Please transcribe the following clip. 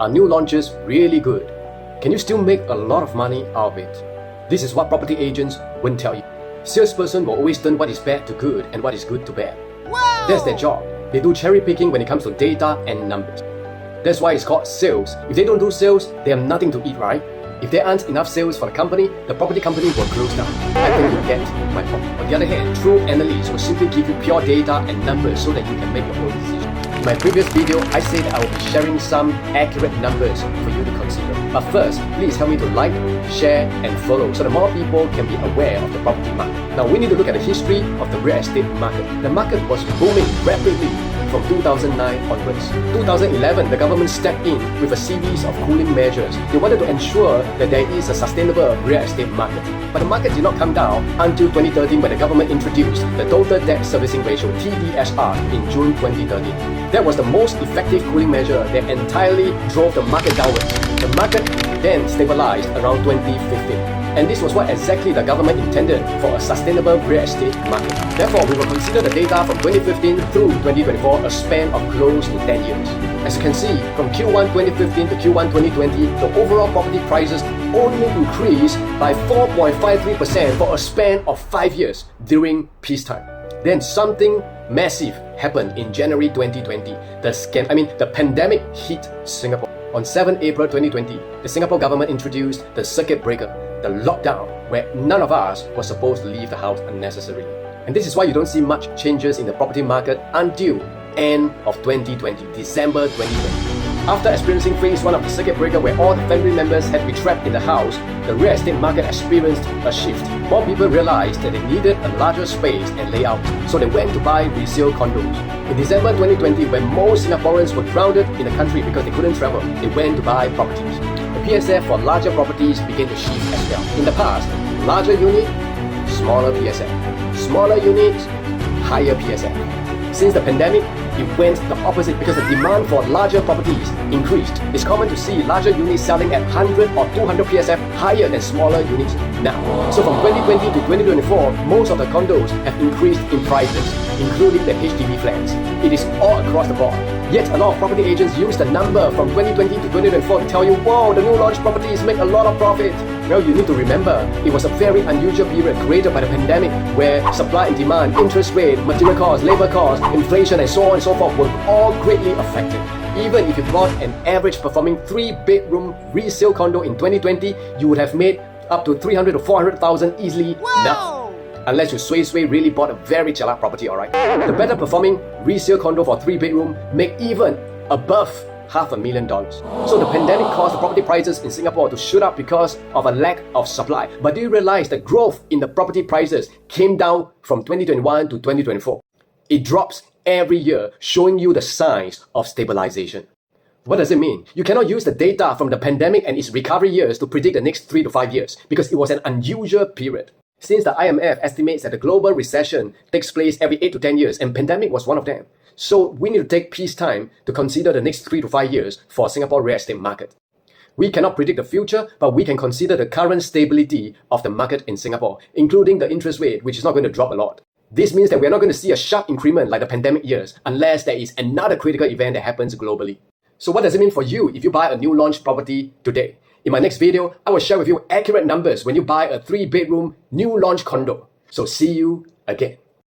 Are new launches really good? Can you still make a lot of money out of it? This is what property agents won't tell you. Salesperson will always turn what is bad to good and what is good to bad. Wow! That's their job. They do cherry picking when it comes to data and numbers. That's why it's called sales. If they don't do sales, they have nothing to eat, right? If there aren't enough sales for the company, the property company will close down. I think you get my point. On the other hand, true analysts will simply give you pure data and numbers so that you can make your own decision. In my previous video, I said I will be sharing some accurate numbers for you to consider. But first, please help me to like, share, and follow so that more people can be aware of the property market. Now, we need to look at the history of the real estate market. The market was booming rapidly from 2009 onwards. 2011, the government stepped in with a series of cooling measures. They wanted to ensure that there is a sustainable real estate market. But the market did not come down until 2013 when the government introduced the Total Debt Servicing Ratio (TDSR) in June 2013. That was the most effective cooling measure that entirely drove the market downwards. The market then stabilized around 2015. And this was what exactly the government intended for a sustainable real estate market. Therefore, we will consider the data from 2015 through 2024, a span of close to 10 years. As you can see, from Q1 2015 to Q1 2020, the overall property prices only increased by 4.53% for a span of 5 years during peacetime. Then something massive happened in January 2020. The pandemic hit Singapore. On 7 April 2020, the Singapore government introduced the circuit breaker, the lockdown, where none of us was supposed to leave the house unnecessarily. And this is why you don't see much changes in the property market until end of 2020, December 2020. After experiencing phase 1 of the circuit breaker where all the family members had to be trapped in the house, the real estate market experienced a shift. More people realized that they needed a larger space and layout, so they went to buy resale condos. In December 2020, when most Singaporeans were grounded in the country because they couldn't travel, they went to buy properties. The PSF for larger properties began to shift as well. In the past, larger unit, smaller PSF. Smaller units, higher PSF. Since the pandemic, it went the opposite because the demand for larger properties increased. It's common to see larger units selling at 100 or 200 PSF higher than smaller units now. So from 2020 to 2024, most of the condos have increased in prices, including the HDB flats. It is all across the board. Yet a lot of property agents use the number from 2020 to 2024 to tell you, wow, the new launch properties make a lot of profit. Well, you need to remember, it was a very unusual period created by the pandemic where supply and demand, interest rate, material costs, labor costs, inflation, and so on and so forth were all greatly affected. Even if you bought an average performing 3-bedroom resale condo in 2020, you would have made up to 300 to 400,000 easily now. Unless you sway really bought a very chalak property, alright? The better performing resale condo for 3-bedroom make even above $500,000. So the pandemic caused the property prices in Singapore to shoot up because of a lack of supply. But do you realize the growth in the property prices came down from 2021 to 2024? It drops every year, showing you the signs of stabilization. What does it mean? You cannot use the data from the pandemic and its recovery years to predict the next 3 to 5 years because it was an unusual period. Since the IMF estimates that the global recession takes place every 8 to 10 years and pandemic was one of them. So we need to take peacetime to consider the next 3 to 5 years for Singapore real estate market. We cannot predict the future, but we can consider the current stability of the market in Singapore, including the interest rate, which is not going to drop a lot. This means that we are not going to see a sharp increment like the pandemic years unless there is another critical event that happens globally. So what does it mean for you if you buy a new launch property today? In my next video, I will share with you accurate numbers when you buy a 3-bedroom new launch condo. So see you again.